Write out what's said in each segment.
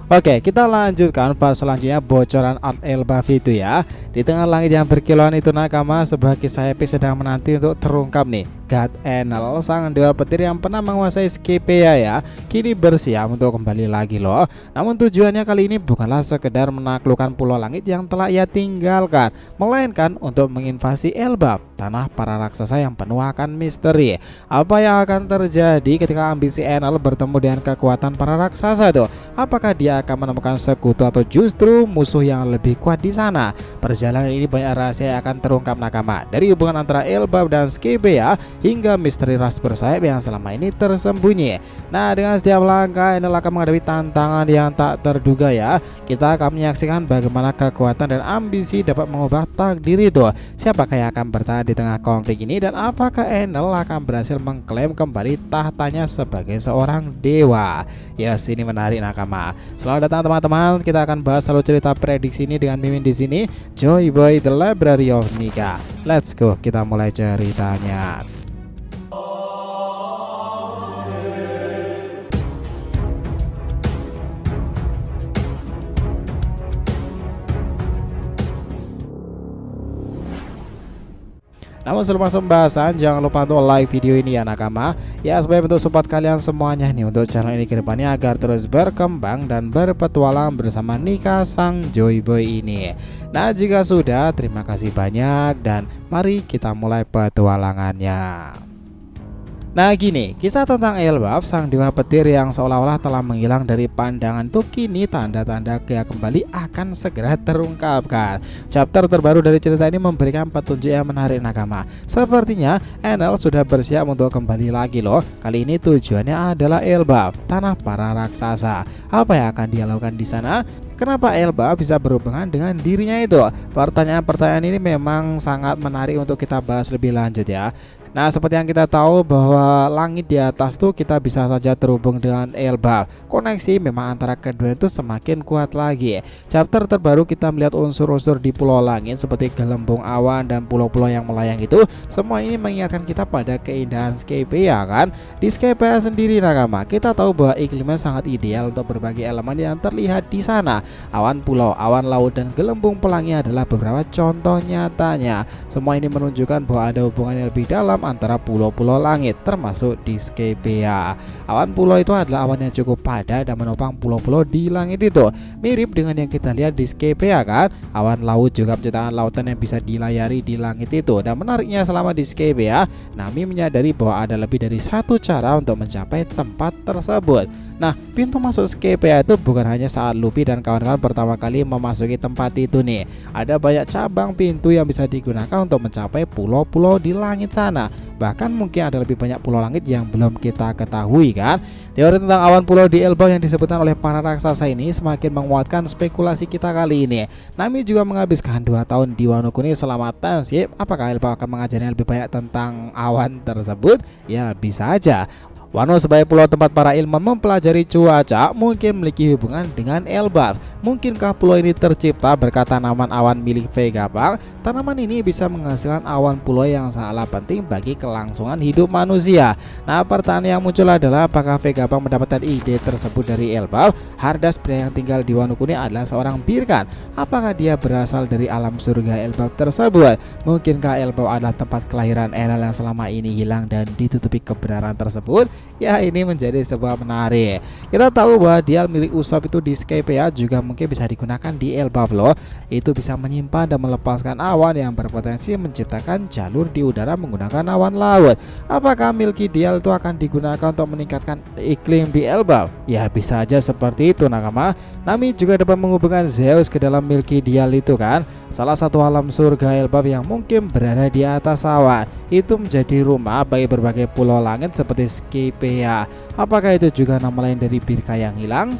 Oke, kita lanjutkan pas selanjutnya bocoran Art Elbaf itu ya. Di tengah langit yang berkilauan itu nakama, sebuah kisah epis sedang menanti untuk terungkap nih. God Enel, sang dewa petir yang pernah menguasai Skypiea ya, kini bersiap untuk kembali lagi loh. Namun tujuannya kali ini bukanlah sekedar menaklukkan pulau langit yang telah ia tinggalkan, melainkan untuk menginvasi Elbaf, tanah para raksasa yang penuh akan misteri. Apa yang akan terjadi ketika ambisi Enel bertemu dengan kekuatan para raksasa tuh? Apakah dia akan menemukan sekutu atau justru musuh yang lebih kuat di sana? Perjalanan ini banyak rahasia yang akan terungkap nakama, dari hubungan antara Elbaf dan Skypiea hingga misteri ras bersayap yang selama ini tersembunyi. Nah, dengan setiap langkah Enel akan menghadapi tantangan yang tak terduga ya. Kita akan menyaksikan bagaimana kekuatan dan ambisi dapat mengubah takdir itu. Siapakah yang akan bertahan di tengah konflik ini, dan apakah Enel akan berhasil mengklaim kembali tahtanya sebagai seorang dewa? Yes, ini menarik nakama. Selamat datang teman-teman. Kita akan bahas selalu cerita prediksi ini dengan Mimin di sini, Joy Boy The Library of Nika. Let's go, kita mulai ceritanya. Namun sebelum masuk pembahasan, jangan lupa untuk like video ini ya nakama, ya supaya bentuk support kalian semuanya nih untuk channel ini ke depannya agar terus berkembang dan berpetualang bersama Nika sang Joy Boy ini. Nah, jika sudah, terima kasih banyak dan mari kita mulai petualangannya. Nah gini, kisah tentang Elbaf, sang dewa petir yang seolah-olah telah menghilang dari pandangan tuh kini tanda-tanda dia kembali akan segera terungkapkan. Chapter terbaru dari cerita ini memberikan petunjuk yang menarik nakama. Sepertinya Enel sudah bersiap untuk kembali lagi loh. Kali ini tujuannya adalah Elbaf, tanah para raksasa. Apa yang akan dia lakukan di sana? Kenapa Elbaf bisa berhubungan dengan dirinya itu? Pertanyaan-pertanyaan ini memang sangat menarik untuk kita bahas lebih lanjut ya. Nah, seperti yang kita tahu bahwa langit di atas tuh kita bisa saja terhubung dengan Elbaf. Koneksi memang antara kedua itu semakin kuat lagi. Chapter terbaru kita melihat unsur-unsur di pulau langit seperti gelembung awan dan pulau-pulau yang melayang itu. Semua ini mengingatkan kita pada keindahan Skypiea kan. Di Skypiea sendiri nakama, kita tahu bahwa iklimnya sangat ideal untuk berbagai elemen yang terlihat di sana. Awan pulau, awan laut, dan gelembung pelangi adalah beberapa contoh nyatanya. Semua ini menunjukkan bahwa ada hubungan yang lebih dalam antara pulau-pulau langit termasuk di Skypiea. Awan pulau itu adalah awan yang cukup padat dan menopang pulau-pulau di langit itu. Mirip dengan yang kita lihat di Skypiea kan. Awan laut juga menciptakan lautan yang bisa dilayari di langit itu. Dan menariknya selama di Skypiea, Nami menyadari bahwa ada lebih dari satu cara untuk mencapai tempat tersebut. Nah, pintu masuk Skypiea itu bukan hanya saat Luffy dan kawan-kawan pertama kali memasuki tempat itu nih. Ada banyak cabang pintu yang bisa digunakan untuk mencapai pulau-pulau di langit sana. Bahkan mungkin ada lebih banyak pulau langit yang belum kita ketahui kan. Teori tentang awan pulau di Elbaf yang disebutkan oleh para raksasa ini semakin menguatkan spekulasi kita kali ini. Nami juga menghabiskan 2 tahun di Wano Kuni selama timeskip. Apakah Elbaf akan mengajarnya lebih banyak tentang awan tersebut? Ya, bisa aja. Wano sebagai pulau tempat para ilmuwan mempelajari cuaca mungkin memiliki hubungan dengan Elbaf. Mungkinkah pulau ini tercipta berkat tanaman awan milik Vegapunk? Tanaman ini bisa menghasilkan awan pulau yang sangatlah penting bagi kelangsungan hidup manusia. Nah, pertanyaan yang muncul adalah apakah Vegapunk mendapatkan ide tersebut dari Elbaf? Hardas, pria yang tinggal di Wano Kuni, adalah seorang Birkan. Apakah dia berasal dari alam surga Elbaf tersebut? Mungkinkah Elbaf adalah tempat kelahiran Enel yang selama ini hilang dan ditutupi kebenaran tersebut? Ya, ini menjadi sebuah menarik. Kita tahu bahwa dial milik Usopp itu di Skypiea juga mungkin bisa digunakan di Elbaf loh. Itu bisa menyimpan dan melepaskan awan yang berpotensi menciptakan jalur di udara menggunakan awan laut. Apakah Milky Dial itu akan digunakan untuk meningkatkan iklim di Elbaf? Ya, bisa aja seperti itu nakama. Nami juga dapat menghubungkan Zeus ke dalam Milky Dial itu kan. Salah satu alam surga Elbaf yang mungkin berada di atas awan. Itu menjadi rumah bagi berbagai pulau langit seperti Skypiea. Apakah itu juga nama lain dari Birka yang hilang?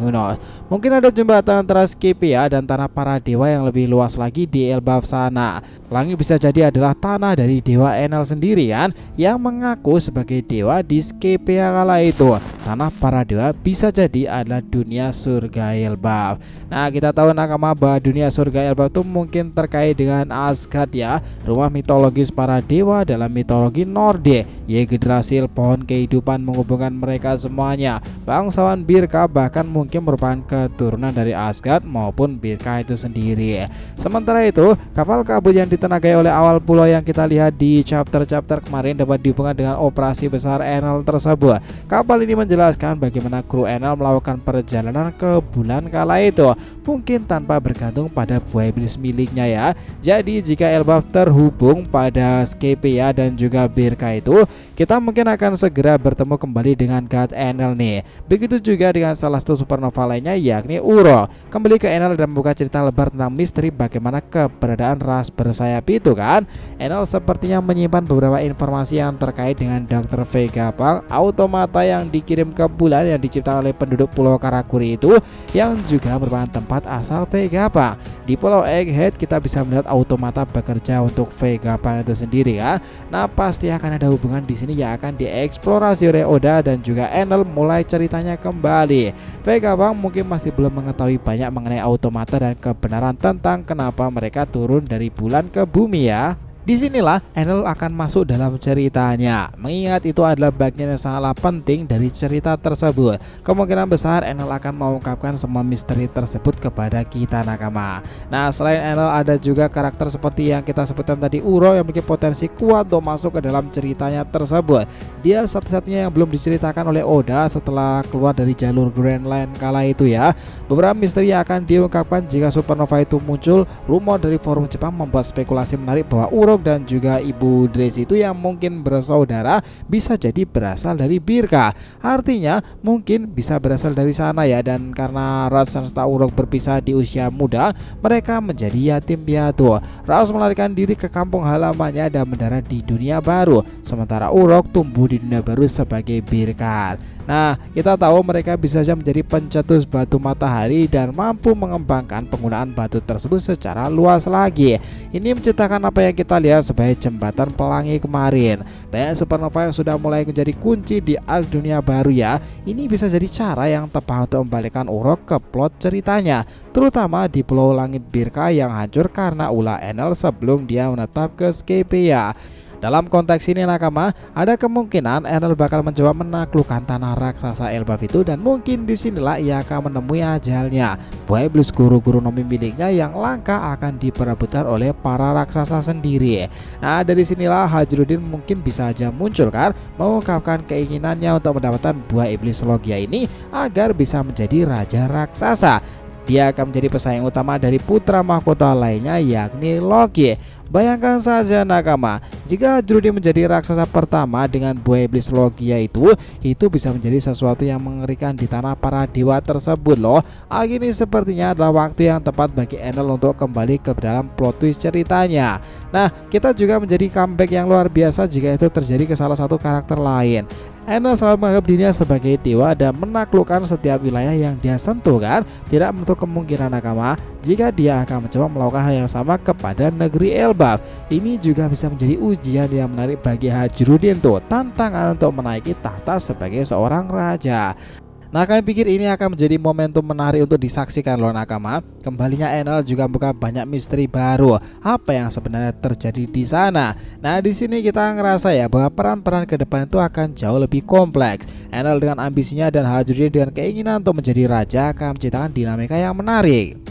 Who knows. Mungkin ada jembatan antara Skypiea dan tanah para dewa yang lebih luas lagi di Elbaf sana. Langit bisa jadi adalah tanah dari dewa Enel sendiri kan, yang mengaku sebagai dewa di Skypiea kala itu. Tanah para dewa bisa jadi adalah dunia surga Elbaf. Nah, kita tahu nakama bahwa dunia surga Elbaf itu mungkin terkait dengan Asgard ya, rumah mitologis para dewa dalam mitologi Nordik. Yggdrasil, pohon kehidupan menghubungkan mereka semuanya. Bangsawan Birka bahkan mungkin merupakan keturunan dari Asgard maupun Birka itu sendiri. Sementara itu, kapal kabut yang ditenagai oleh awal pulau yang kita lihat di chapter-chapter kemarin dapat dihubungkan dengan operasi besar Enel tersebut. Kapal ini menjelaskan bagaimana kru Enel melakukan perjalanan ke bulan kala itu, mungkin tanpa bergantung pada buah iblis miliknya ya. Jadi jika Elbaf terhubung pada Skypiea dan juga Birka itu, kita mungkin akan segera bertemu kembali dengan God Enel nih. Begitu juga dengan salah satu supernova lainnya yakni Uro. Kembali ke Enel dan membuka cerita lebar tentang misteri bagaimana keberadaan ras bersayap itu kan. Enel sepertinya menyimpan beberapa informasi yang terkait dengan Dr. Vegapunk, automata yang dikirim ke bulan yang diciptakan oleh penduduk Pulau Karakuri itu, yang juga merupakan tempat asal Vegapunk. Di Pulau Egghead kita bisa melihat automata bekerja untuk Vegapunk itu sendiri kan. Nah, pasti akan ada hubungan di sini yang akan dieksplorasi oleh Oda dan juga Enel mulai ceritanya kembali. Vegapunk mungkin masih belum mengetahui banyak mengenai automata dan kebenaran tentang kenapa mereka turun dari bulan ke bumi ya. Disinilah Enel akan masuk dalam ceritanya. Mengingat itu adalah bagian yang sangatlah penting dari cerita tersebut. Kemungkinan besar Enel akan mengungkapkan semua misteri tersebut kepada kita nakama. Nah, selain Enel ada juga karakter seperti yang kita sebutkan tadi, Uro, yang memiliki potensi kuat untuk masuk ke dalam ceritanya tersebut. Dia satu-satunya yang belum diceritakan oleh Oda setelah keluar dari jalur Grand Line kala itu ya. Beberapa misteri yang akan diungkapkan jika supernova itu muncul. Rumor dari forum Jepang membuat spekulasi menarik bahwa Uro dan juga Ibu Drace itu yang mungkin bersaudara bisa jadi berasal dari Birka. Artinya mungkin bisa berasal dari sana ya. Dan karena Ras serta Uruk berpisah di usia muda, mereka menjadi yatim piatu. Ras melarikan diri ke kampung halamannya dan mendarat di dunia baru, sementara Uruk tumbuh di dunia baru sebagai Birka. Nah, kita tahu mereka bisa saja menjadi pencetus batu matahari dan mampu mengembangkan penggunaan batu tersebut secara luas lagi. Ini menciptakan apa yang kita lihat sebagai jembatan pelangi kemarin. Banyak supernova yang sudah mulai menjadi kunci di dunia baru ya. Ini bisa jadi cara yang tepat untuk membalikan Uruk ke plot ceritanya, terutama di Pulau Langit Birka yang hancur karena ulah Enel sebelum dia menetap ke Skypiea. Dalam konteks ini nakama, ada kemungkinan Enel bakal mencoba menaklukkan tanah raksasa Elbaf itu, dan mungkin disinilah ia akan menemui ajalnya. Buah iblis guru-guru nomi miliknya yang langka akan diperebutkan oleh para raksasa sendiri. Nah, dari sinilah Hajrudin mungkin bisa aja muncul kan, mengungkapkan keinginannya untuk mendapatkan buah iblis Logia ini agar bisa menjadi raja raksasa. Dia akan menjadi pesaing utama dari putra mahkota lainnya yakni Loki. Bayangkan saja nakama, jika Hajrudin menjadi raksasa pertama dengan buah iblis Logia itu bisa menjadi sesuatu yang mengerikan di tanah para dewa tersebut loh. Hal ini sepertinya adalah waktu yang tepat bagi Enel untuk kembali ke dalam plot twist ceritanya. Nah, kita juga menjadi comeback yang luar biasa jika itu terjadi ke salah satu karakter lain. Enel selalu menganggap dirinya sebagai dewa dan menaklukkan setiap wilayah yang dia sentuh kan. Tidak menutup kemungkinan nakama jika dia akan mencoba melakukan hal yang sama kepada negeri Elbaf. Ini juga bisa menjadi ujian yang menarik bagi Hajrudin tuh, tantangan untuk menaiki tahta sebagai seorang raja. Nah, kami pikir ini akan menjadi momentum menarik untuk disaksikan loh nakama. Kembalinya Enel juga membuka banyak misteri baru. Apa yang sebenarnya terjadi di sana? Nah, di sini kita ngerasa ya bahwa peran-peran ke depan itu akan jauh lebih kompleks. Enel dengan ambisinya dan Hajrudin dengan keinginan untuk menjadi raja akan menciptakan dinamika yang menarik.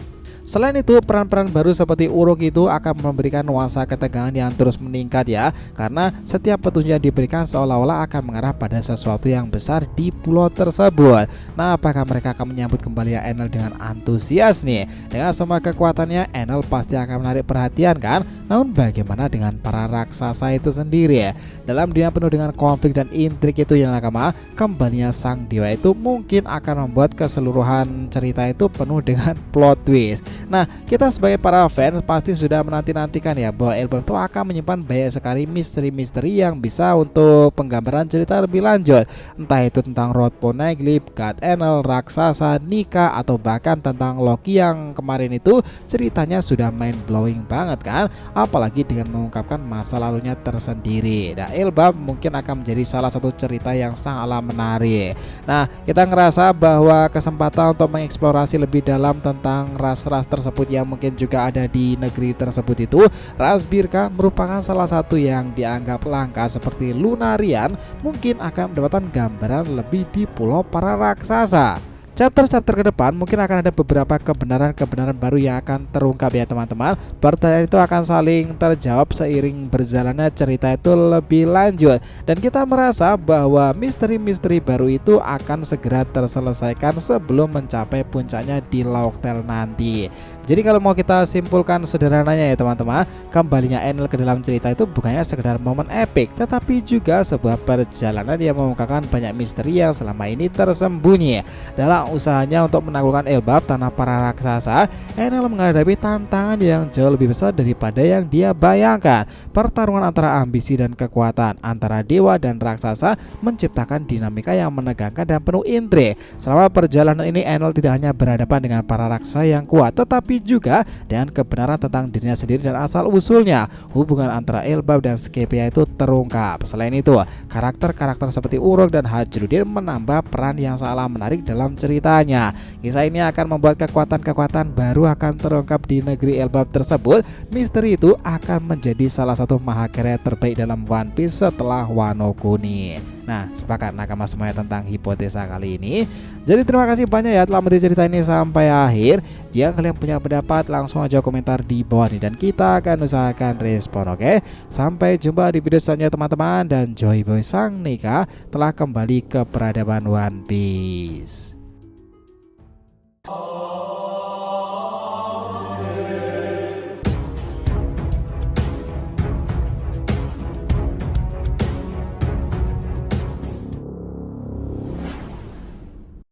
Selain itu, peran-peran baru seperti Uruk itu akan memberikan nuansa ketegangan yang terus meningkat ya, karena setiap petunjuk yang diberikan seolah-olah akan mengarah pada sesuatu yang besar di pulau tersebut. Nah, apakah mereka akan menyambut kembali Enel dengan antusias nih? Dengan semua kekuatannya, Enel pasti akan menarik perhatian kan? Namun bagaimana dengan para raksasa itu sendiri ya? Dalam dunia penuh dengan konflik dan intrik itu yang nakama, kembalinya sang dewa itu mungkin akan membuat keseluruhan cerita itu penuh dengan plot twist. Nah, kita sebagai para fans pasti sudah menanti-nantikan ya bahwa Elbaf itu akan menyimpan banyak sekali misteri-misteri yang bisa untuk penggambaran cerita lebih lanjut. Entah itu tentang Road Poneglyph, God Enel, raksasa, Nika, atau bahkan tentang Loki yang kemarin itu ceritanya sudah mind blowing banget kan. Apalagi dengan mengungkapkan masa lalunya tersendiri. Nah, Elbaf mungkin akan menjadi salah satu cerita yang sangatlah menarik. Nah, kita ngerasa bahwa kesempatan untuk mengeksplorasi lebih dalam tentang ras-ras tersebut yang mungkin juga ada di negeri tersebut itu, ras Birka merupakan salah satu yang dianggap langka seperti Lunarian, mungkin akan mendapatkan gambaran lebih di pulau para raksasa. chapter-chapter ke depan mungkin akan ada beberapa kebenaran-kebenaran baru yang akan terungkap ya teman-teman. Pertanyaan itu akan saling terjawab seiring berjalannya cerita itu lebih lanjut, dan kita merasa bahwa misteri-misteri baru itu akan segera terselesaikan sebelum mencapai puncaknya di Lauk Tale nanti. Jadi kalau mau kita simpulkan sederhananya ya teman-teman, kembalinya Enel ke dalam cerita itu bukannya sekedar momen epic, tetapi juga sebuah perjalanan yang mengungkapkan banyak misteri yang selama ini tersembunyi. Dalam usahanya untuk menaklukkan Elbaf, tanah para raksasa, Enel menghadapi tantangan yang jauh lebih besar daripada yang dia bayangkan. Pertarungan antara ambisi dan kekuatan, antara dewa dan raksasa, menciptakan dinamika yang menegangkan dan penuh intrik. Selama perjalanan ini, Enel tidak hanya berhadapan dengan para raksasa yang kuat, tetapi juga dengan kebenaran tentang dirinya sendiri dan asal usulnya. Hubungan antara Elbaf dan Skypiea itu terungkap. Selain itu, karakter-karakter seperti Uruk dan Hajrudin menambah peran yang sangat menarik dalam ceritanya. Kisah ini akan membuat kekuatan-kekuatan baru akan terungkap di negeri Elbaf tersebut. Misteri itu akan menjadi salah satu mahakarya terbaik dalam One Piece setelah Wano Kuni. Nah, sepakat nakama semuanya tentang hipotesa kali ini. Jadi terima kasih banyak ya telah menonton cerita ini sampai akhir. Jika kalian punya pendapat, langsung aja komentar di bawah nih, dan kita akan usahakan respon, oke? Sampai jumpa di video selanjutnya teman-teman, dan Joy Boy Sang Nika telah kembali ke peradaban One Piece.